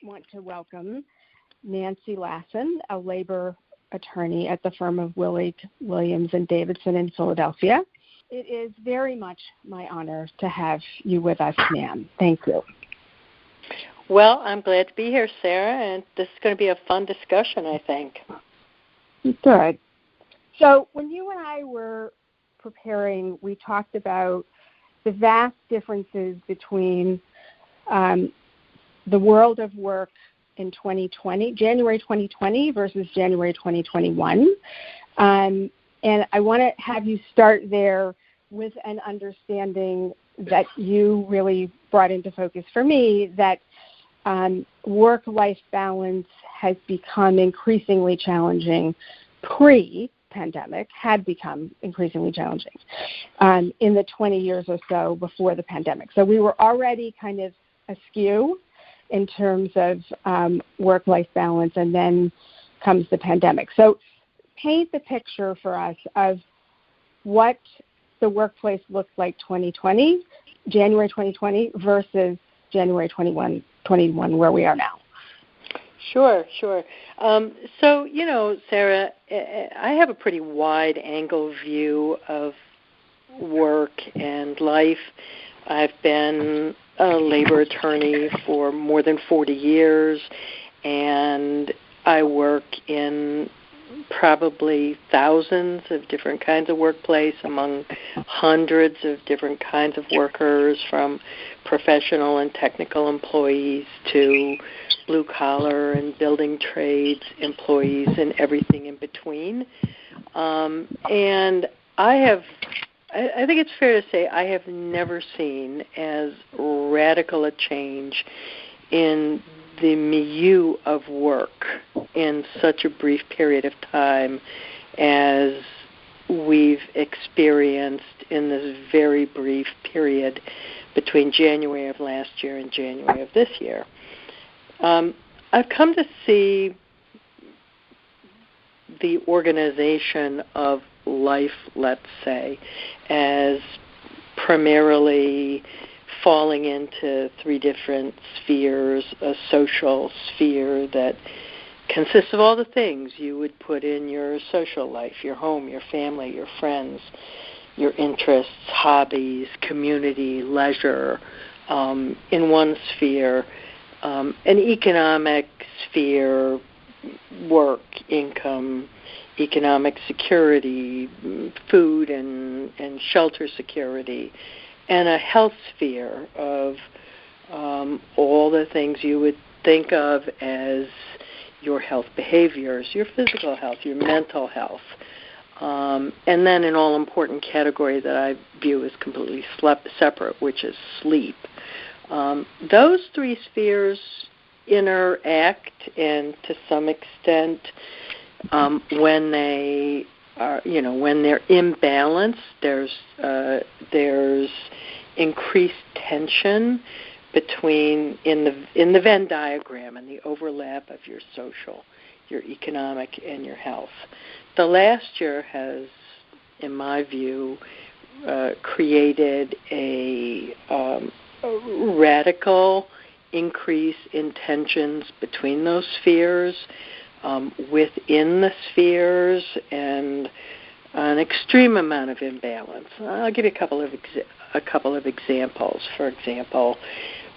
want to welcome Nancy Lassen, a labor attorney at the firm of Willig, Williams, and Davidson in Philadelphia. It is very much my honor to have you with us, ma'am. Thank you. Well, I'm glad to be here, Sarah, and this is going to be a fun discussion, I think. Good. So when you and I were preparing, we talked about the vast differences between the world of work in 2020, January 2020 versus January 2021. And I want to have you start there with an understanding that you really brought into focus for me, that work-life balance has become increasingly challenging pre-pandemic, had become increasingly challenging in the 20 years or so before the pandemic. So we were already kind of askew in terms of work-life balance, and then comes the pandemic. So paint the picture for us of what the workplace looked like January 2020 versus January 21, where we are now. Sure. So, Sarah, I have a pretty wide-angle view of work and life. I've been a labor attorney for more than 40 years, and I work in probably thousands of different kinds of workplace among hundreds of different kinds of workers, from professional and technical employees to blue-collar and building trades employees and everything in between. And I think it's fair to say I have never seen as radical a change in the milieu of work in such a brief period of time as we've experienced in this very brief period between January of last year and January of this year. I've come to see the organization of life, let's say, as primarily falling into three different spheres: a social sphere that consists of all the things you would put in your social life, your home, your family, your friends, your interests, hobbies, community, leisure, in one sphere, an economic sphere, work, income, economic security, food and shelter security, and a health sphere of all the things you would think of as your health behaviors, your physical health, your mental health, and then an all-important category that I view as completely separate, which is sleep. Those three spheres interact, and to some extent, when they are, when they're imbalanced, there's increased tension between in the Venn diagram and the overlap of your social, your economic, and your health. The last year has, in my view, created a radical increase in tensions between those spheres, within the spheres, and an extreme amount of imbalance. I'll give you a couple of examples. For example,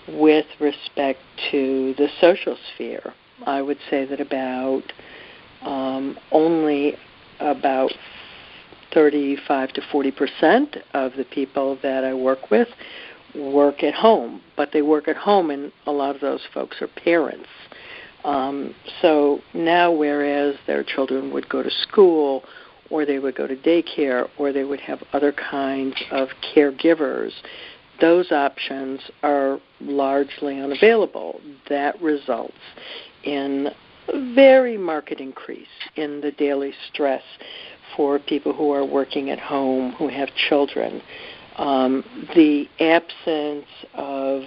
with respect to the social sphere, I would say that only about 35 to 40% of the people that I work with work at home, but they work at home, and a lot of those folks are parents. So now, whereas their children would go to school, or they would go to daycare, or they would have other kinds of caregivers, those options are largely unavailable. That results in a very marked increase in the daily stress for people who are working at home, who have children. The absence of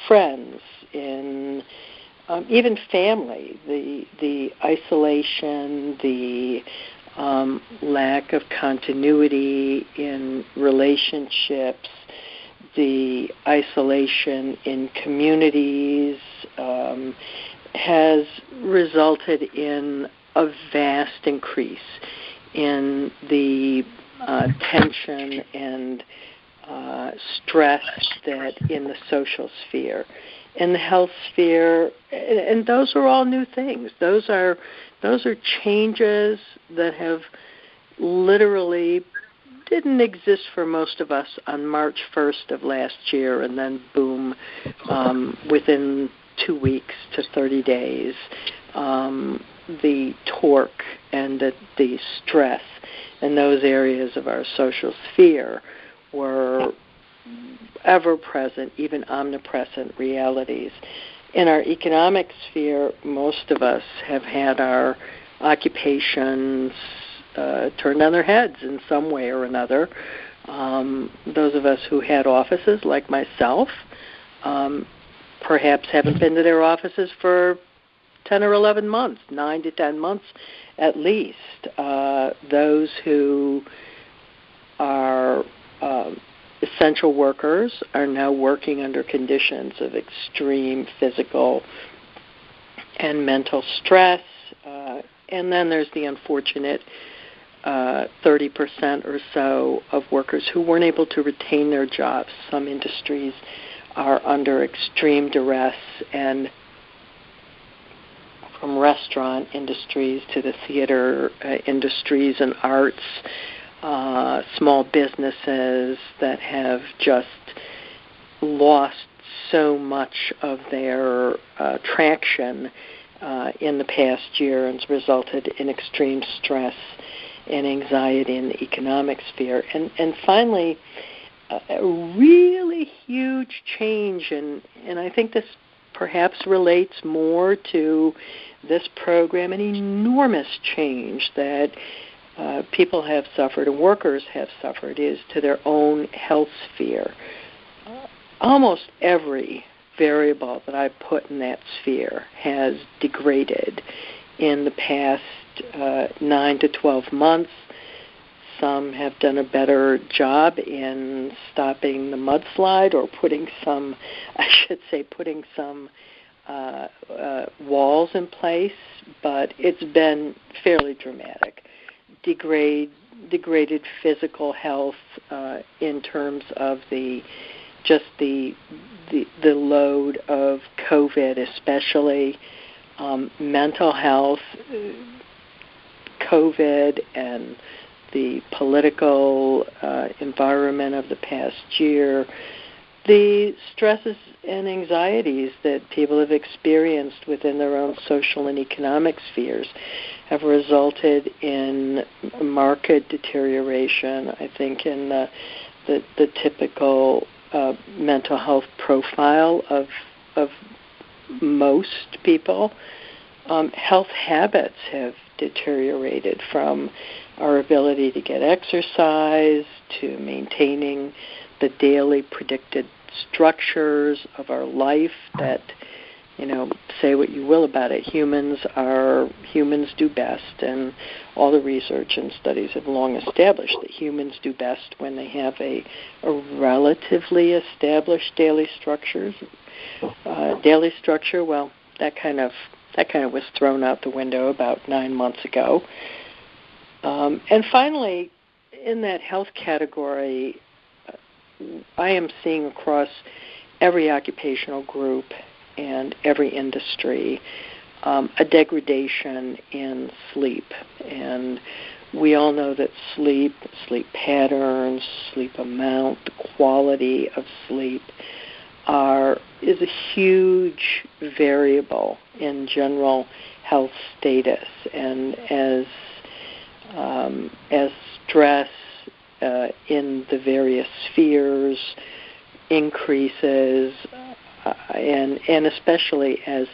friends, in even family, the isolation, the lack of continuity in relationships, the isolation in communities has resulted in a vast increase in the tension and stress that in the social sphere. In the health sphere, and those are all new things. Those are changes that have literally didn't exist for most of us on March 1st of last year, and then boom, within 2 weeks to 30 days, the torque and the stress in those areas of our social sphere were ever-present, even omnipresent realities. In our economic sphere, most of us have had our occupations turned on their heads in some way or another. Those of us who had offices, like myself, perhaps haven't been to their offices for 10 or 11 months, 9 to 10 months at least. Those who are essential workers are now working under conditions of extreme physical and mental stress. And then there's the unfortunate 30% or so of workers who weren't able to retain their jobs. Some industries are under extreme duress, and from restaurant industries to the theater industries and arts, small businesses that have just lost so much of their traction in the past year, and has resulted in extreme stress and anxiety in the economic sphere. And finally, a really huge change, and I think this perhaps relates more to this program, an enormous change that people have suffered and workers have suffered is to their own health sphere. Almost every variable that I put in that sphere has degraded in the past 9 to 12 months. Some have done a better job in stopping the mudslide, or putting some walls in place, but it's been fairly dramatic. Degraded physical health in terms of the load of COVID, especially mental health, COVID, and the political environment of the past year, the stresses and anxieties that people have experienced within their own social and economic spheres have resulted in marked deterioration, I think, in the typical mental health profile of most people. Health habits have deteriorated, from our ability to get exercise to maintaining the daily predicted structures of our life that, say what you will about it, humans do best, and all the research and studies have long established that humans do best when they have a relatively established daily structure. Well, that kind of was thrown out the window about 9 months ago. And finally, in that health category, I am seeing across every occupational group and every industry a degradation in sleep. And we all know that sleep patterns, sleep amount, the quality of sleep is a huge variable in general health status. And as stress in the various spheres increases, and especially as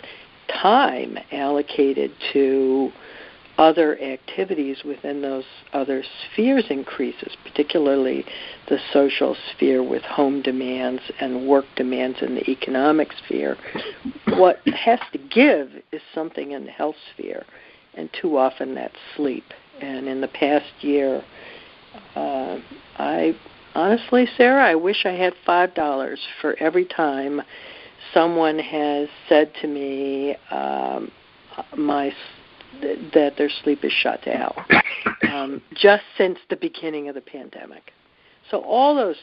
time allocated to other activities within those other spheres increases, particularly the social sphere with home demands and work demands in the economic sphere, what has to give is something in the health sphere, and too often that's sleep. And in the past year, I Honestly, Sarah, I wish I had $5 for every time someone has said to me that their sleep is shot to hell, just since the beginning of the pandemic. So all those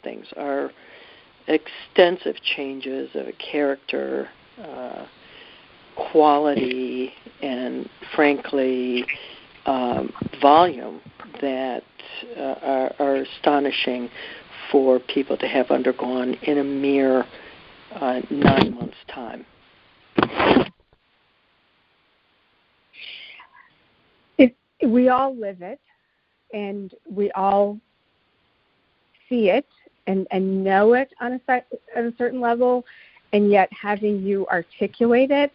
things are extensive changes of character, quality, and frankly, volume that are astonishing for people to have undergone in a mere 9 months' time. We all live it, and we all see it and know it on a certain level, and yet having you articulate it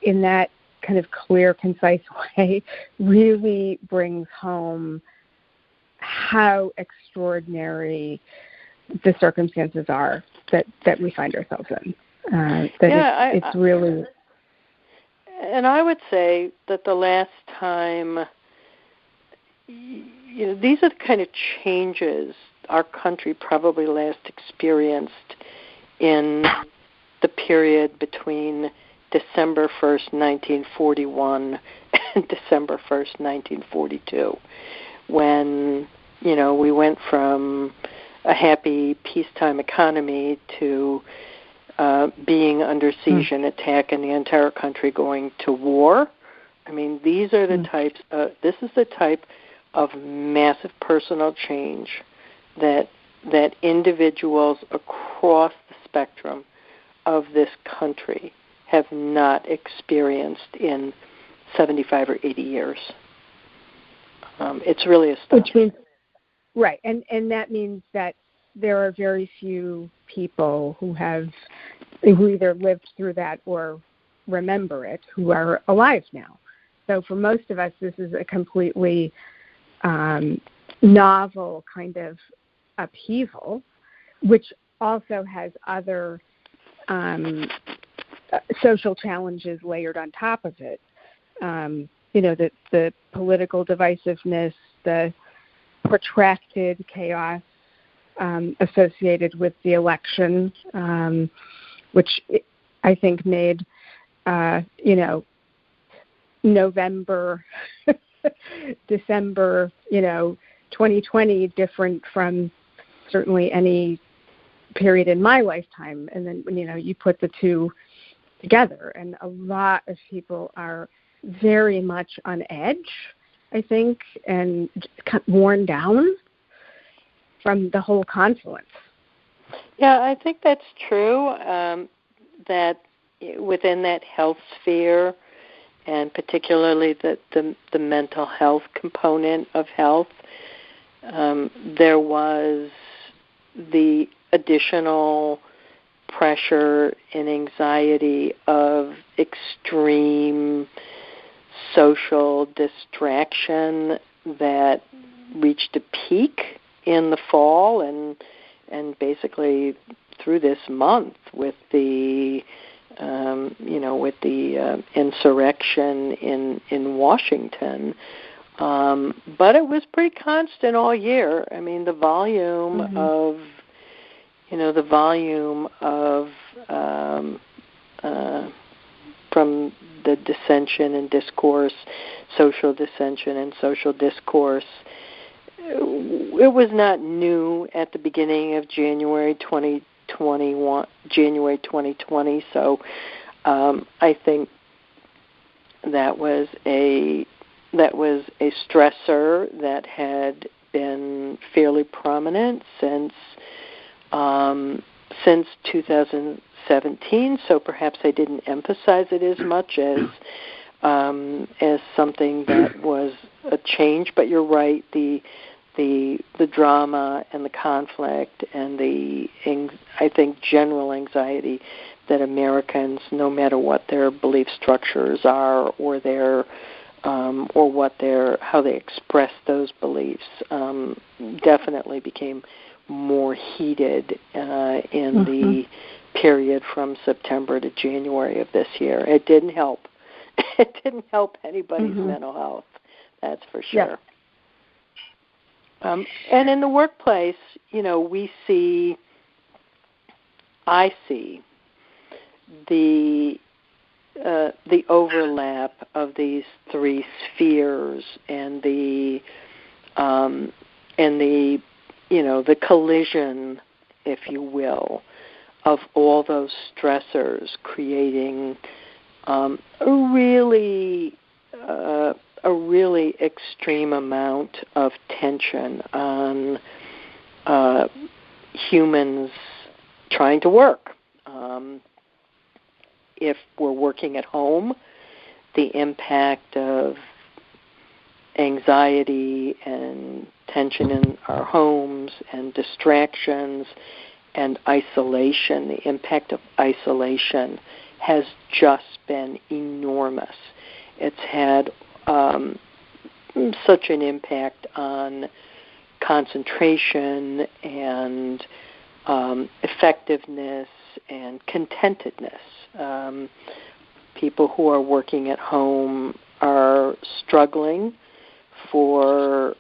in that kind of clear, concise way really brings home how extraordinary the circumstances are that we find ourselves in. It's really... And I would say that the last time, these are the kind of changes our country probably last experienced in the period between December 1st, 1941 and December 1st, 1942, when, we went from a happy peacetime economy to being under siege and attack and the entire country going to war. I mean, these are the this is the type of massive personal change that individuals across the spectrum of this country have not experienced in 75 or 80 years. It's really astonishing. Right, and that means that there are very few people who either lived through that or remember it who are alive now. So for most of us, this is a completely novel kind of upheaval, which also has other social challenges layered on top of it. The political divisiveness, the protracted chaos associated with the election, which I think made, November, December, 2020 different from certainly any period in my lifetime. And then, you put the two together, and a lot of people are very much on edge, I think, and worn down from the whole confluence. Yeah, I think that's true, that within that health sphere, and particularly the mental health component of health, there was the additional pressure and anxiety of extreme social distraction that reached a peak in the fall and basically through this month with the insurrection in Washington. But it was pretty constant all year. I mean, the volume of from the dissension and discourse, social dissension and social discourse, it was not new at the beginning of January 2020. So I think that was a stressor that had been fairly prominent since 2017. So perhaps I didn't emphasize it as much as something that was a change. But you're right, the drama and the conflict and I think general anxiety that Americans, no matter what their belief structures are or their how they express those beliefs, definitely became more heated in the period from September to January of this year. It didn't help. It didn't help anybody's mental health. That's for sure. And in the workplace, I see the overlap of these three spheres and the collision, if you will, of all those stressors, creating a really extreme amount of tension on humans trying to work. If we're working at home, the impact of anxiety and tension in our homes and distractions and isolation, the impact of isolation has just been enormous. It's had such an impact on concentration and effectiveness and contentedness. People who are working at home are struggling for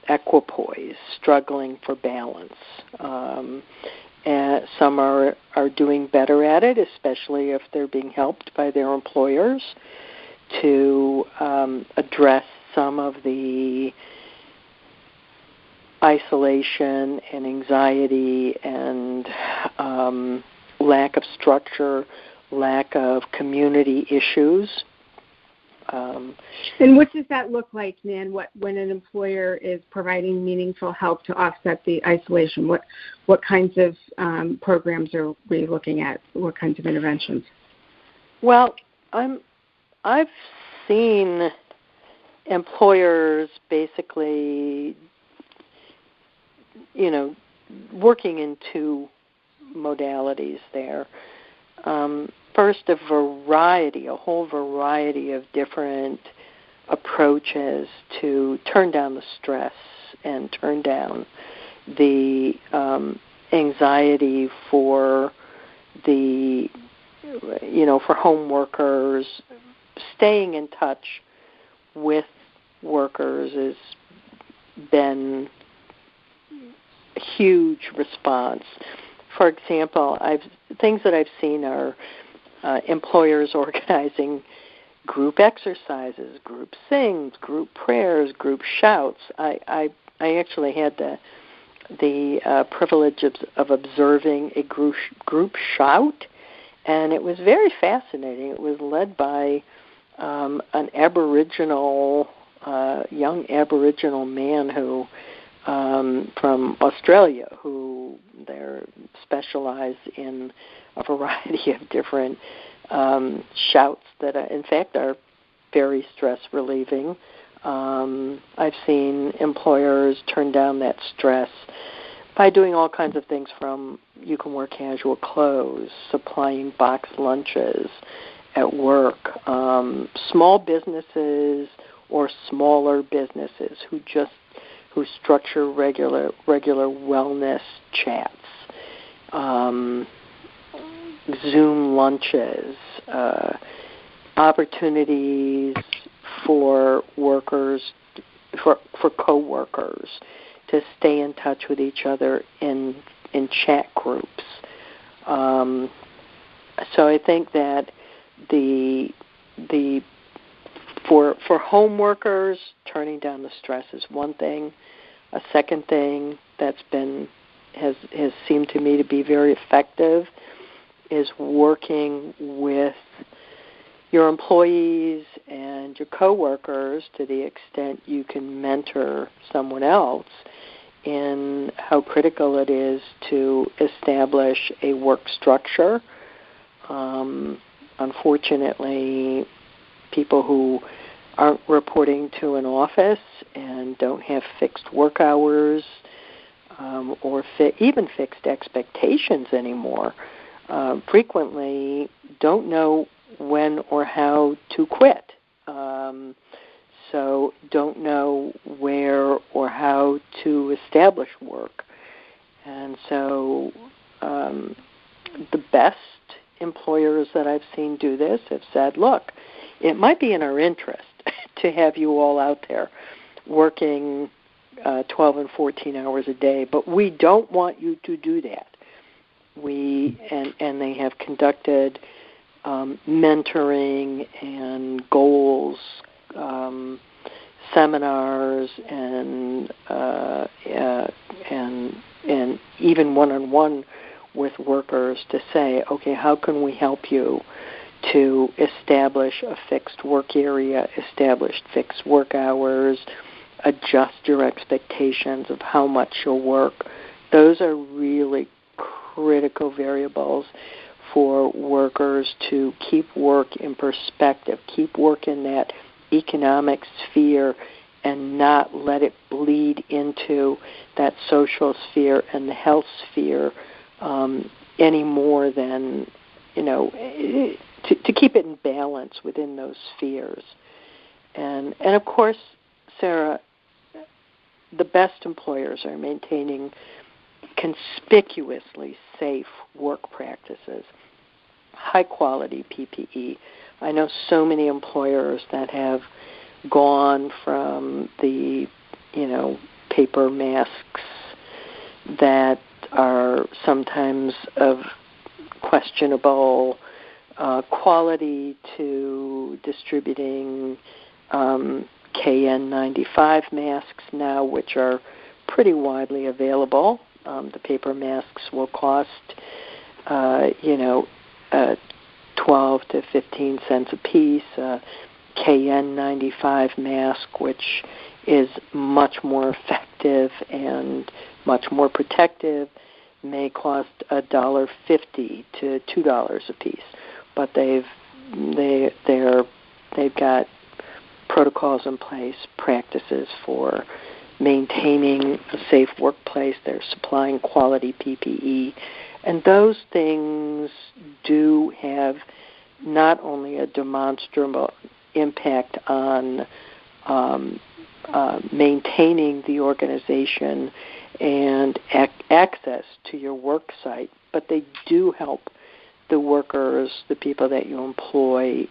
equipoise, struggling for balance. And some are doing better at it, especially if they're being helped by their employers to address some of the isolation and anxiety and lack of structure, lack of community issues. And what does that look like, Nan? When an employer is providing meaningful help to offset the isolation? What kinds of programs are we looking at? What kinds of interventions? Well, I've seen employers basically, working in two modalities there. First, a whole variety of different approaches to turn down the stress and turn down the anxiety for for home workers. Staying in touch with workers has been a huge response. For example, things that I've seen are employers organizing group exercises, group sings, group prayers, group shouts. I actually had the privilege of observing a group shout, and it was very fascinating. It was led by an young Aboriginal man who from Australia, who they're specialized in a variety of different shouts that, in fact, are very stress relieving. I've seen employers turn down that stress by doing all kinds of things, from you can wear casual clothes, supplying box lunches at work, small businesses or smaller businesses who structure regular wellness chats, Zoom lunches, opportunities for workers, for co-workers to stay in touch with each other in chat groups. So I think that for home workers, turning down the stress is one thing. A second thing that's has seemed to me to be very effective is working with your employees and your coworkers to the extent you can mentor someone else in how critical it is to establish a work structure. Unfortunately, people who aren't reporting to an office and don't have fixed work hours or even fixed expectations anymore frequently don't know when or how to quit. So don't know where or how to establish work. And so the best employers that I've seen do this have said, look, it might be in our interest to have you all out there working 12 and 14 hours a day, but we don't want you to do that. And they have conducted mentoring and goals, seminars, and even one-on-one with workers to say, okay, how can we help you to establish a fixed work area, establish fixed work hours, adjust your expectations of how much you'll work. Those are really critical variables for workers to keep work in perspective, keep work in that economic sphere and not let it bleed into that social sphere and the health sphere any more than, to keep it in balance within those spheres. And of course, Sarah, the best employers are maintaining conspicuously safe work practices, high-quality PPE. I know so many employers that have gone from the, paper masks that are sometimes of questionable quality to distributing KN95 masks now, which are pretty widely available. The paper masks will cost, 12 to 15 cents a piece. KN95 mask, which is much more effective and much more protective, may cost $1.50 to $2 a piece. But they've got protocols in place, practices for maintaining a safe workplace. They're supplying quality PPE. And those things do have not only a demonstrable impact on maintaining the organization and access to your work site, but they do help the workers, the people that you employ,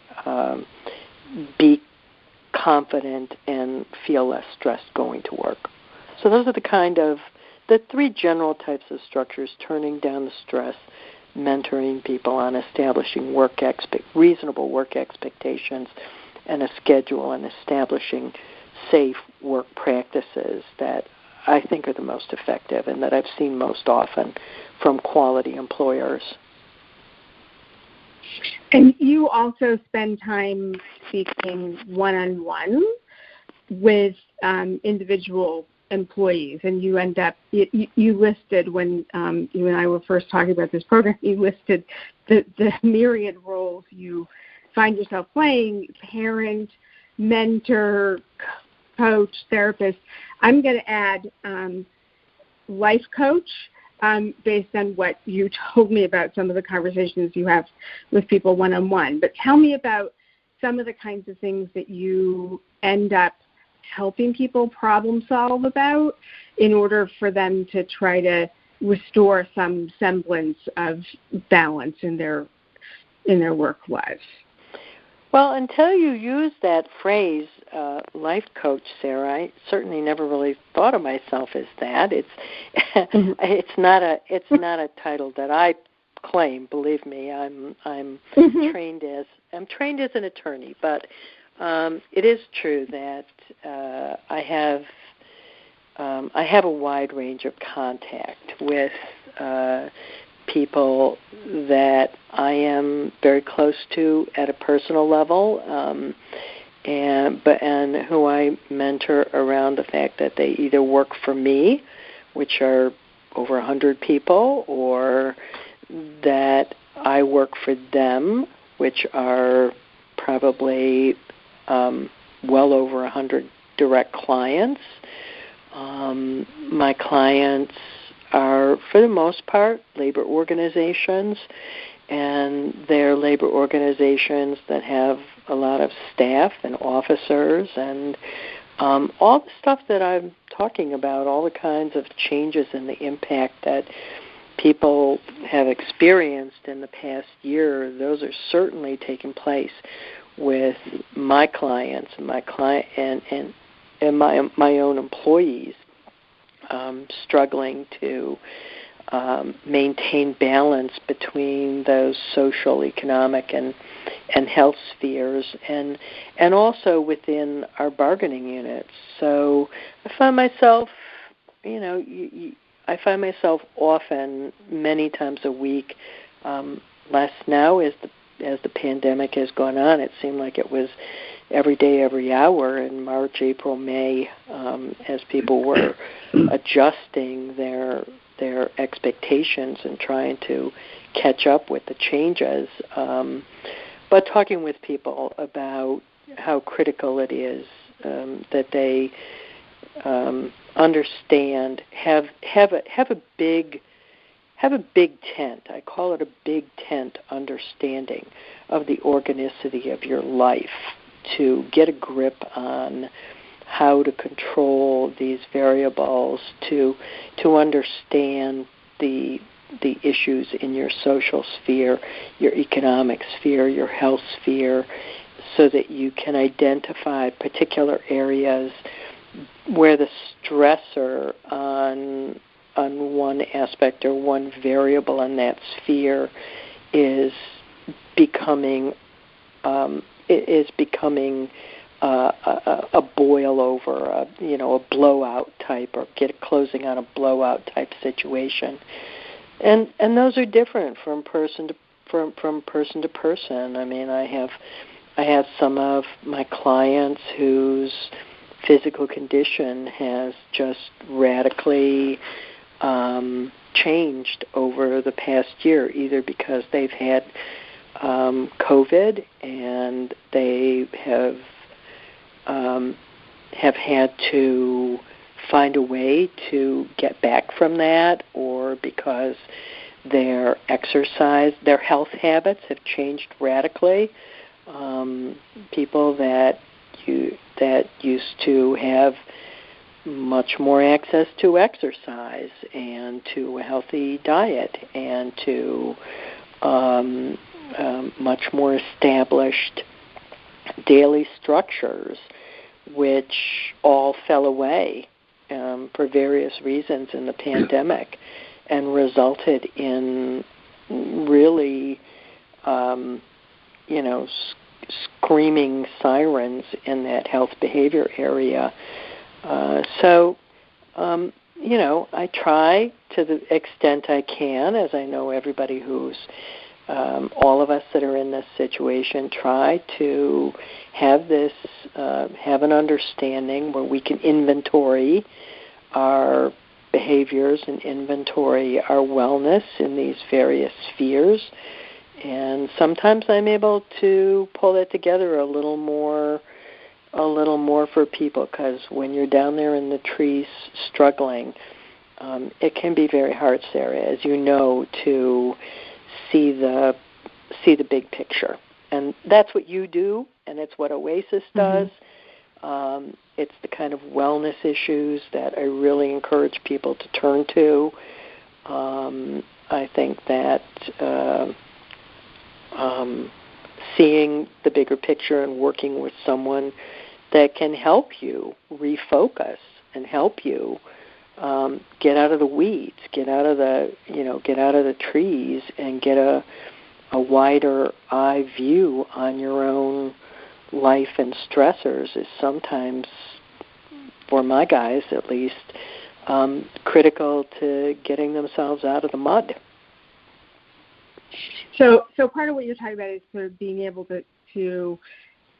be confident and feel less stressed going to work. So those are the three general types of structures: turning down the stress, mentoring people on establishing reasonable work expectations, and a schedule, and establishing safe work practices that I think are the most effective and that I've seen most often from quality employers. And you also spend time speaking one-on-one with individual employees, and you end up, you listed when you and I were first talking about this program, you listed the myriad roles you find yourself playing: parent, mentor, coach, therapist. I'm going to add life coach, based on what you told me about some of the conversations you have with people one-on-one. But tell me about some of the kinds of things that you end up helping people problem solve about in order for them to try to restore some semblance of balance in their work lives. Well, until you use that phrase, life coach, Sarah, I certainly never really thought of myself as that. It's it's not a title that I claim. Believe me, I'm trained as an attorney, but it is true that I have a wide range of contact with people that I am very close to at a personal level, and who I mentor around the fact that they either work for me, which are over 100 people, or that I work for them, which are probably well over 100 direct clients. My clients are, for the most part, labor organizations, and they're labor organizations that have a lot of staff and officers and all the stuff that I'm talking about, all the kinds of changes and the impact that people have experienced in the past year. Those are certainly taking place with my clients and my own employees. struggling to maintain balance between those social, economic, and health spheres, and also within our bargaining units. So I find myself, I find myself often, many times a week, less now as the pandemic has gone on. It seemed like it was every day, every hour in March, April, May, as people were adjusting their expectations and trying to catch up with the changes. But talking with people about how critical it is that they understand, have a big tent. I call it a big tent understanding of the organicity of your life, to get a grip on how to control these variables, to understand the issues in your social sphere, your economic sphere, your health sphere, so that you can identify particular areas where the stressor on one aspect or one variable in that sphere is becoming a boil over, a blowout type, or closing on a blowout type situation, and those are different from person to person. I mean, I have some of my clients whose physical condition has just radically changed over the past year, either because they've had COVID and they have had to find a way to get back from that, or because their health habits have changed radically. People that used to have much more access to exercise and to a healthy diet and to much more established daily structures, which all fell away for various reasons in the pandemic, and resulted in really, screaming sirens in that health behavior area. I try to the extent I can, as I know everybody who's all of us that are in this situation try to have an understanding where we can inventory our behaviors and inventory our wellness in these various spheres. And sometimes I'm able to pull it together a little more for people, because when you're down there in the trees struggling, it can be very hard, Sarah, as you know, to see the big picture. And that's what you do, and it's what Oasis does. Mm-hmm. It's the kind of wellness issues that I really encourage people to turn to. I think that seeing the bigger picture and working with someone that can help you refocus and help you get out of the weeds, get out of the trees, and get a wider eye view on your own life and stressors is sometimes, for my guys at least, critical to getting themselves out of the mud. So part of what you're talking about is sort of being able to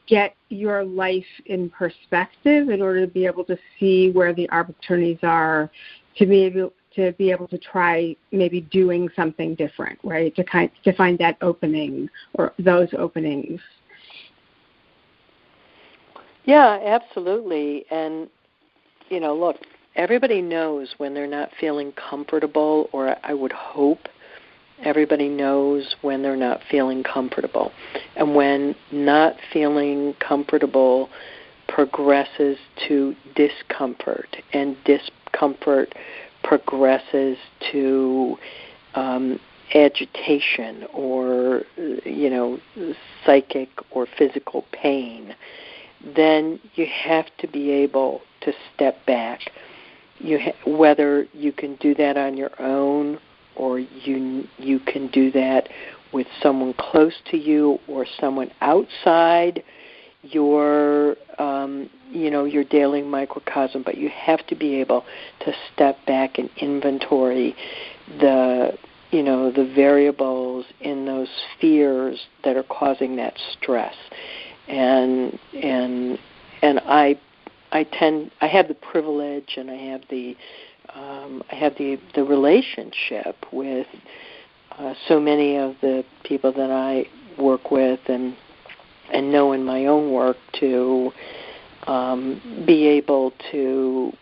get your life in perspective in order to be able to see where the opportunities are, to be able to try maybe doing something different, right? To find that opening or those openings. Yeah, absolutely. And look, everybody knows when they're not feeling comfortable, or I would hope everybody knows when they're not feeling comfortable. And when not feeling comfortable progresses to discomfort, and discomfort progresses to agitation or, psychic or physical pain, then you have to be able to step back whether you can do that on your own or you can do that with someone close to you or someone outside your your daily microcosm, but you have to be able to step back and inventory the variables in those spheres that are causing that stress. And I have the privilege, and I have the relationship with so many of the people that I work with and know in my own work to be able to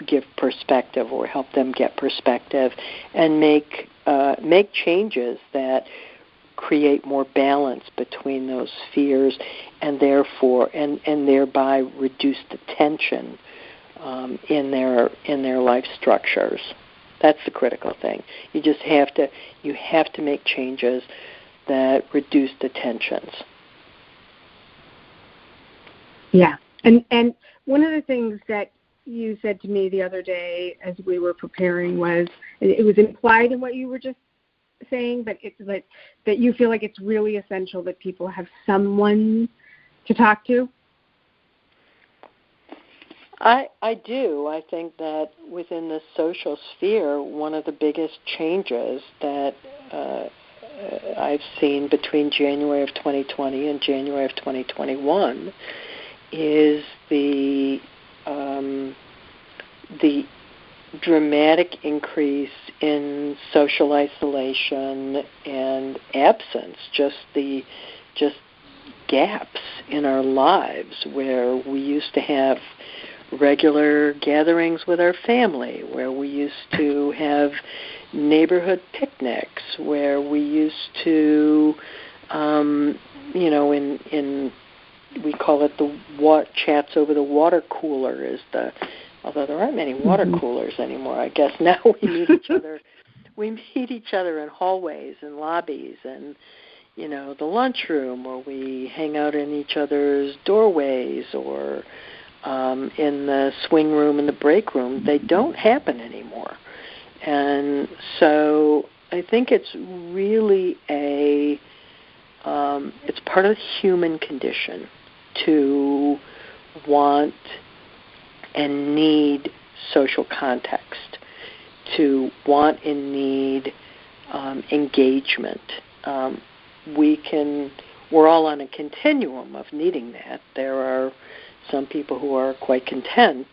give perspective or help them get perspective and make changes that create more balance between those spheres and thereby reduce the tension in their life structures. That's the critical thing. You have to make changes that reduce the tensions. Yeah. And one of the things that you said to me the other day as we were preparing was, it was implied in what you were just saying, but it's like that you feel like it's really essential that people have someone to talk to. I do. I think that within the social sphere, one of the biggest changes that I've seen between January of 2020 and January of 2021 is the dramatic increase in social isolation and absence, just gaps in our lives where we used to have regular gatherings with our family, where we used to have neighborhood picnics, where we used to, we call it the chats over the water cooler although there aren't many water coolers anymore, I guess now we meet each other. We meet each other in hallways and lobbies and, the lunchroom, or we hang out in each other's doorways or in the swing room and the break room. They don't happen anymore. And so I think it's really it's part of the human condition to want and need social context, to want and need engagement. We're all on a continuum of needing that. There are some people who are quite content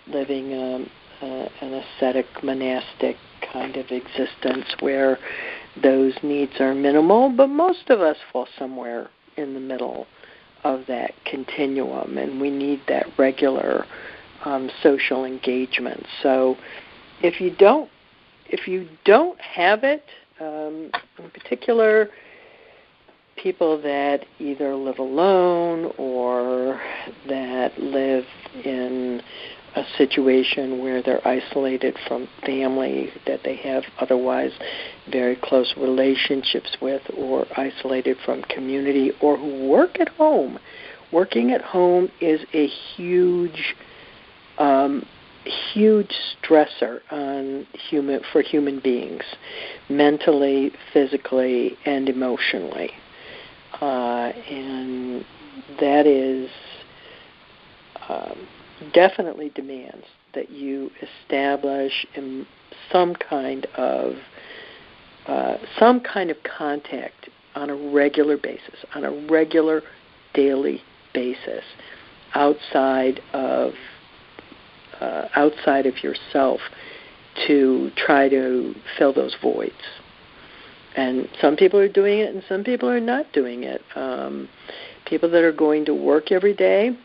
living an ascetic, monastic kind of existence where those needs are minimal, but most of us fall somewhere in the middle of that continuum, and we need that regular social engagement. So if you don't have it, in particular, people that either live alone or that live in a situation where they're isolated from family that they have otherwise very close relationships with, or isolated from community, or who work at home. Working at home is a huge stressor for human beings, mentally, physically, and emotionally. And that is definitely demands that you establish some kind of contact on a regular basis, on a regular daily basis, outside of yourself, to try to fill those voids. And some people are doing it, and some people are not doing it. People that are going to work every day,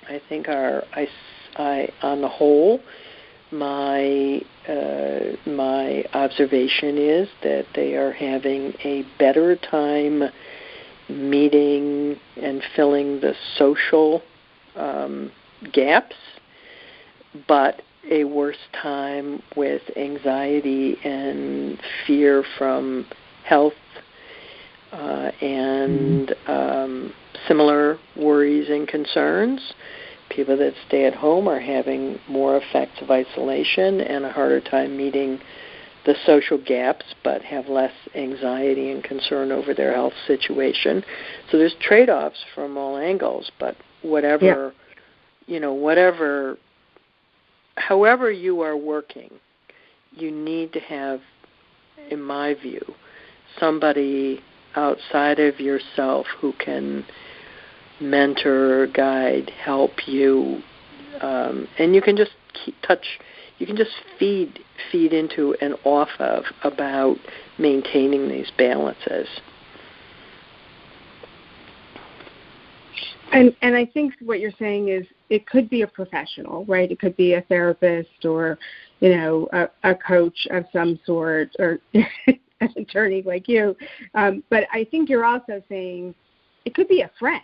I think on the whole, my observation is that they are having a better time meeting and filling the social gaps, but a worse time with anxiety and fear from health and similar worries and concerns. people that stay at home are having more effects of isolation and a harder time meeting the social gaps, but have less anxiety and concern over their health situation. So there's trade-offs from all angles, but however you are working, you need to have, in my view, somebody outside of yourself who can mentor, guide, help you, and you can just feed into and off of about maintaining these balances. And I think what you're saying is it could be a professional, right? It could be a therapist or, a coach of some sort or an attorney like you. But I think you're also saying it could be a friend.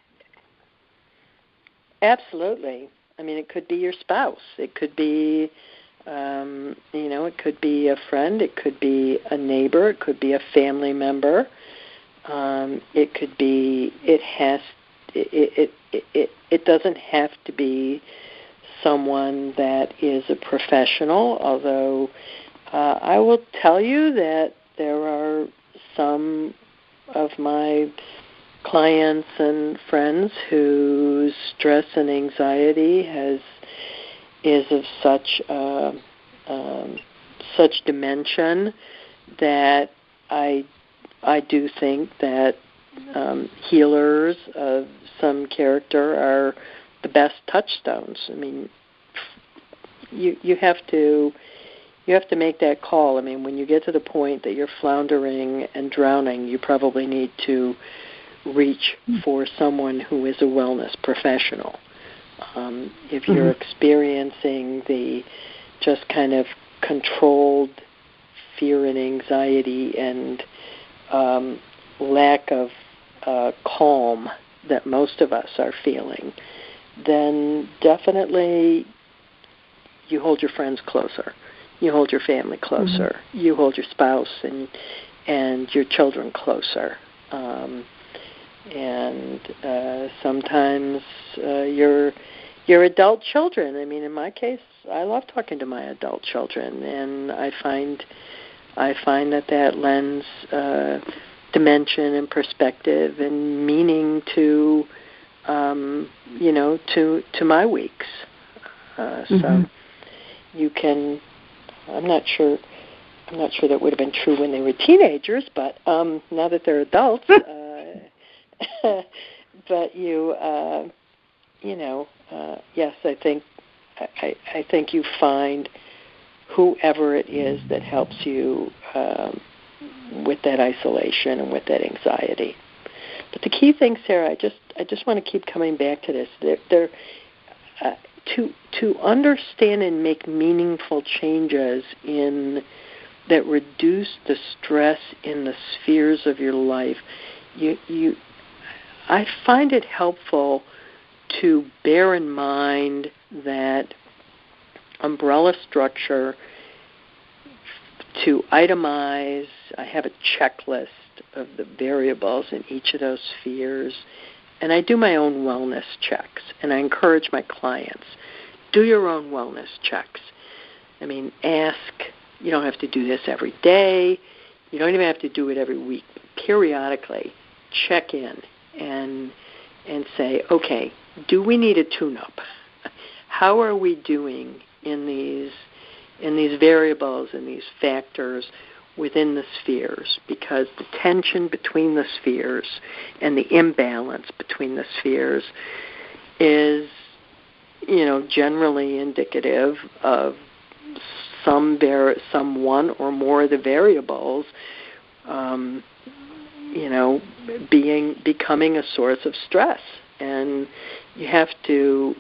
Absolutely. I mean, it could be your spouse. It could be, it could be a friend. It could be a neighbor. It could be a family member. It could be. It doesn't have to be someone that is a professional. Although I will tell you that there are some of my clients and friends whose stress and anxiety is of such dimension that I do think that healers of some character are the best touchstones. I mean, you have to make that call. I mean, when you get to the point that you're floundering and drowning, you probably need to reach for someone who is a wellness professional. If you're experiencing the just kind of controlled fear and anxiety and lack of calm that most of us are feeling, then definitely you hold your friends closer. You hold your family closer. You hold your spouse and your children closer. And sometimes your adult children. I mean, in my case, I love talking to my adult children, and I find that lends dimension and perspective and meaning to my weeks. So you can. I'm not sure that would have been true when they were teenagers, but now that they're adults. But yes, I think you find whoever it is that helps you with that isolation and with that anxiety. But the key thing, Sarah, I just want to keep coming back to this. To understand and make meaningful changes that reduce the stress in the spheres of your life, I find it helpful to bear in mind that umbrella structure, to itemize. I have a checklist of the variables in each of those spheres, and I do my own wellness checks, and I encourage my clients, do your own wellness checks. I mean, ask. You don't have to do this every day. You don't even have to do it every week. Periodically, check in and say, okay, do we need a tune-up? How are we doing in these variables and these factors within the spheres? Because the tension between the spheres and the imbalance between the spheres is, generally indicative of some one or more of the variables becoming a source of stress. And you have to,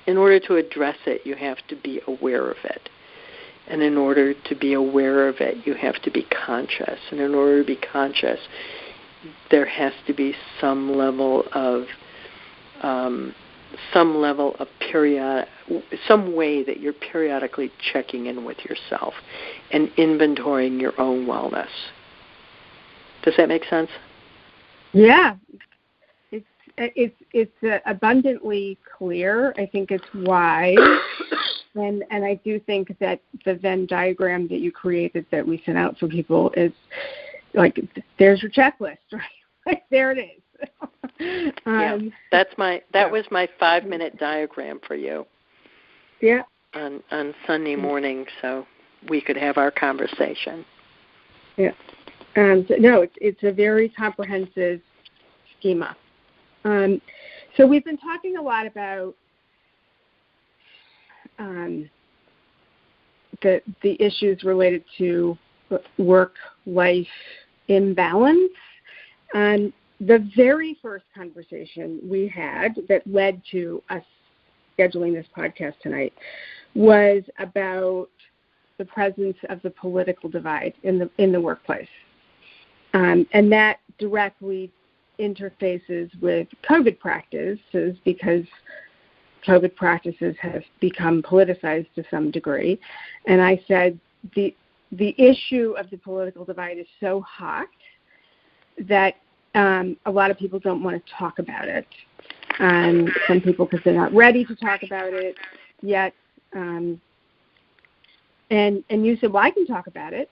in order to address it, you have to be aware of it. And in order to be aware of it, you have to be conscious. And in order to be conscious, there has to be some level of some way that you're periodically checking in with yourself and inventorying your own wellness. Does that make sense? Yeah, it's abundantly clear. I think it's wise, and I do think that the Venn diagram that you created that we sent out for people is like, there's your checklist, right? Like, there it is. That was my 5-minute diagram for you. Yeah. On Sunday morning, so we could have our conversation. Yeah. No, it's a very comprehensive schema. So we've been talking a lot about the issues related to work-life imbalance. The very first conversation we had that led to us scheduling this podcast tonight was about the presence of the political divide in the workplace, and that directly interfaces with COVID practices, because COVID practices have become politicized to some degree. And I said the issue of the political divide is so hot that a lot of people don't want to talk about it. Some people, because they're not ready to talk about it yet. And you said, well, I can talk about it.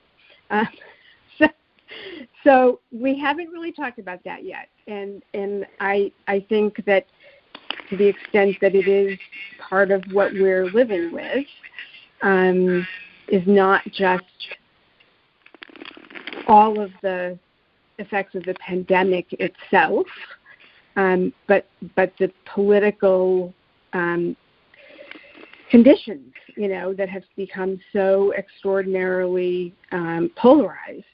So we haven't really talked about that yet. And I think that to the extent that it is part of what we're living with, is not just all of the effects of the pandemic itself, but the political conditions, that have become so extraordinarily polarized.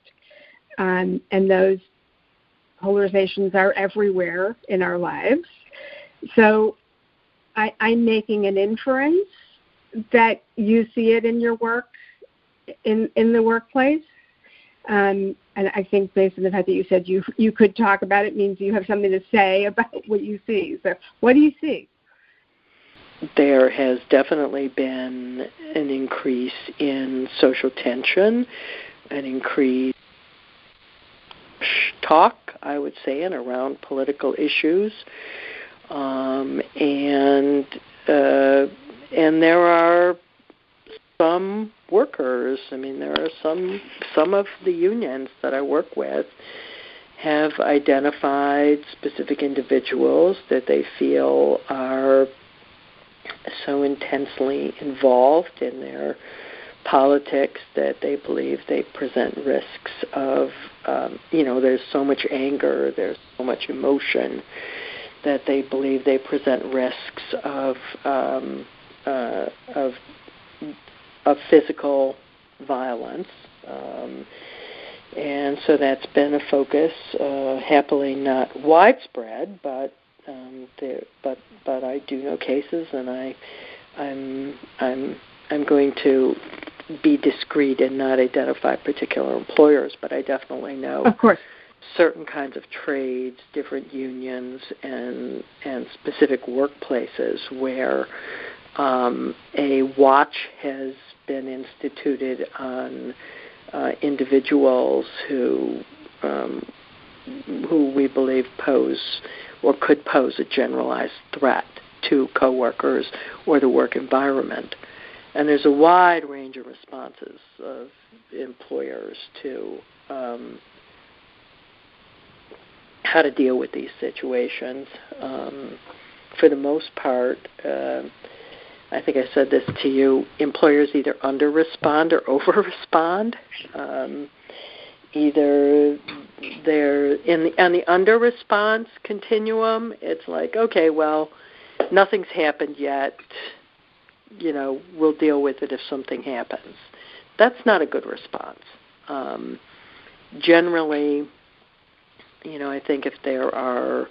And those polarizations are everywhere in our lives. So I'm making an inference that you see it in your work, in the workplace. And I think based on the fact that you said you could talk about it means you have something to say about what you see. So what do you see? There has definitely been an increase in social tension, an increase talk, I would say, and around political issues, and there are some workers. I mean, there are some of the unions that I work with have identified specific individuals that they feel are so intensely involved in their politics that they believe they present risks of, there's so much anger, there's so much emotion that they believe they present risks of physical violence. And so that's been a focus, happily not widespread, but I do know cases, and I'm going to be discreet and not identify particular employers, but I definitely know, of course, certain kinds of trades, different unions, and specific workplaces where a watch has been instituted on individuals who we believe pose or could pose a generalized threat to coworkers or the work environment. And there's a wide range of responses of employers to how to deal with these situations. For the most part, I think I said this to you, employers either under-respond or over-respond. Either they're on the under-response continuum, it's like, okay, well, nothing's happened yet. We'll deal with it if something happens. That's not a good response. Generally, I think if there are,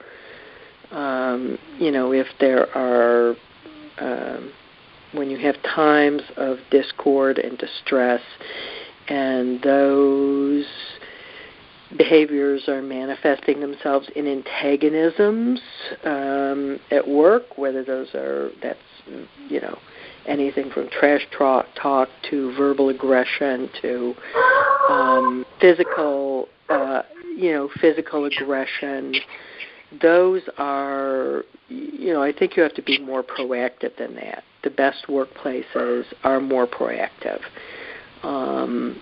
when you have times of discord and distress, and those behaviors are manifesting themselves in antagonisms at work, whether that's anything from trash talk to verbal aggression to physical aggression, those are, I think you have to be more proactive than that. The best workplaces are more proactive. I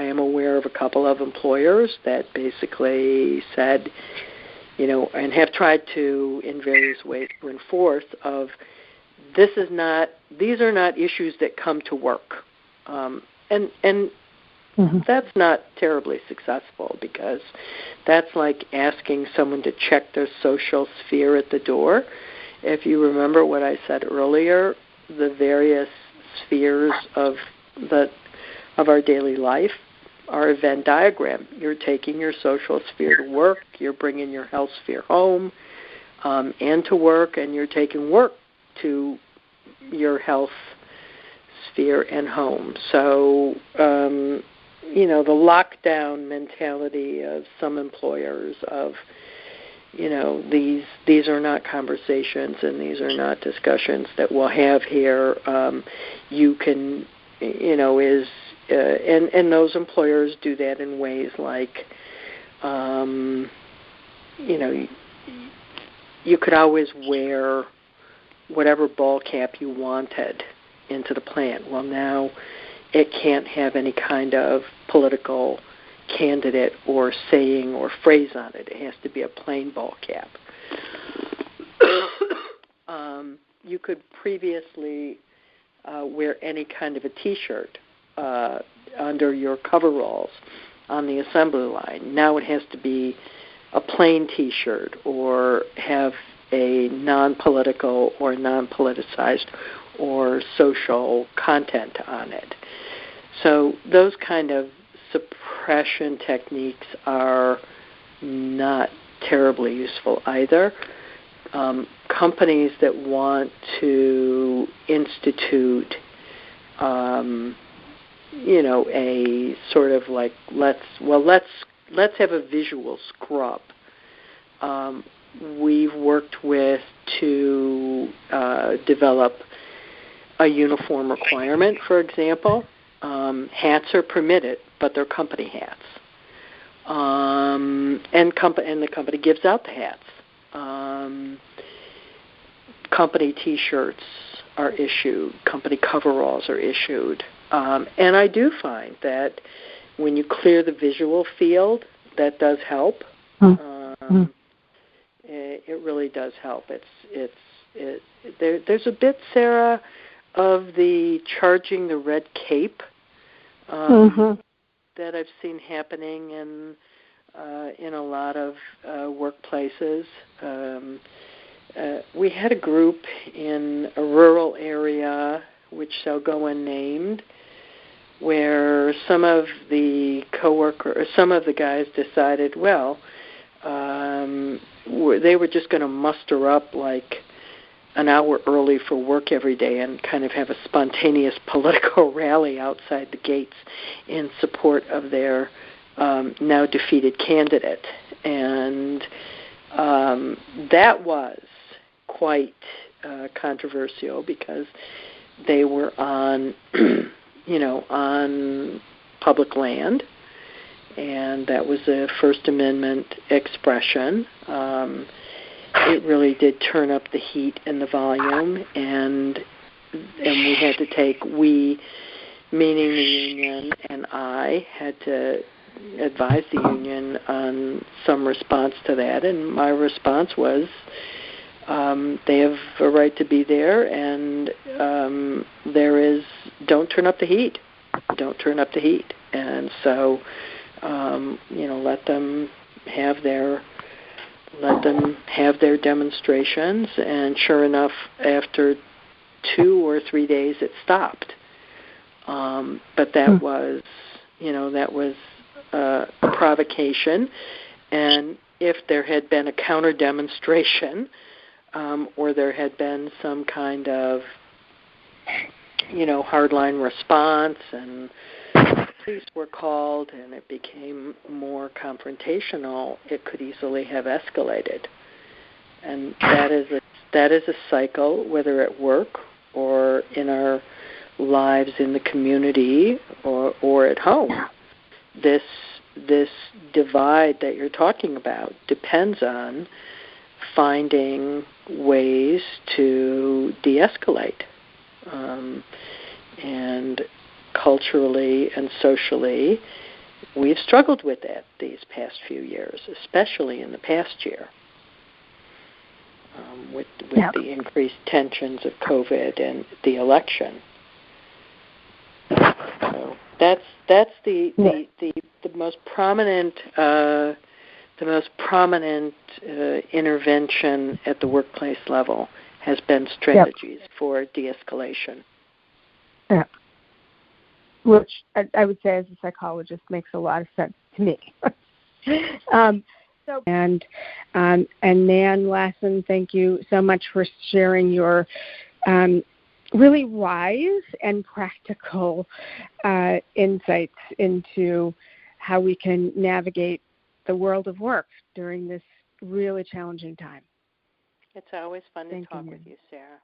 am aware of a couple of employers that basically said, and have tried to, in various ways, to enforce of these are not issues that come to work. And that's not terribly successful, because that's like asking someone to check their social sphere at the door. If you remember what I said earlier, the various spheres of our daily life are a Venn diagram. You're taking your social sphere to work, you're bringing your health sphere home and to work, and you're taking work to your health sphere and home. So, the lockdown mentality of some employers of, these are not conversations and these are not discussions that we'll have here. You can, is, and those employers do that in ways like, you could always wear whatever ball cap you wanted into the plant. Well, now it can't have any kind of political candidate or saying or phrase on it. It has to be a plain ball cap. You could previously wear any kind of a T-shirt under your coveralls on the assembly line. Now it has to be a plain T-shirt or have a non-political or non-politicized or social content on it. So those kind of suppression techniques are not terribly useful either. Companies that want to institute, a sort of like let's have a visual scrub. We've worked with to develop a uniform requirement, for example. Hats are permitted, but they're company hats. And the company gives out the hats. Company T-shirts are issued. Company coveralls are issued. And I do find that when you clear the visual field, that does help. It really does help. There's a bit, Sarah, of the charging the red cape that I've seen happening in a lot of workplaces. We had a group in a rural area, which shall go unnamed, where some of the guys decided, they were just going to muster up like an hour early for work every day and kind of have a spontaneous political rally outside the gates in support of their now defeated candidate. And that was quite controversial because they were on, on public land, and that was a First Amendment expression. It really did turn up the heat and the volume, and we had to we, meaning the union, and I had to advise the union on some response to that, and my response was they have a right to be there, and don't turn up the heat. Don't turn up the heat. And so, let them have their demonstrations, and sure enough, after 2 or 3 days, it stopped. But that was a provocation, and if there had been a counter demonstration, or there had been some kind of, hardline response, and police were called, and it became more confrontational, it could easily have escalated. And that is a cycle, whether at work or in our lives in the community or at home. This this divide that you're talking about depends on finding ways to de-escalate. And culturally and socially, we've struggled with that these past few years, especially in the past year, with the increased tensions of COVID and the election. So that's the most prominent intervention at the workplace level has been strategies for de-escalation. Yeah. Which I would say, as a psychologist, makes a lot of sense to me. And Nan Lassen, thank you so much for sharing your really wise and practical insights into how we can navigate the world of work during this really challenging time. It's always fun to talk with you, Sarah.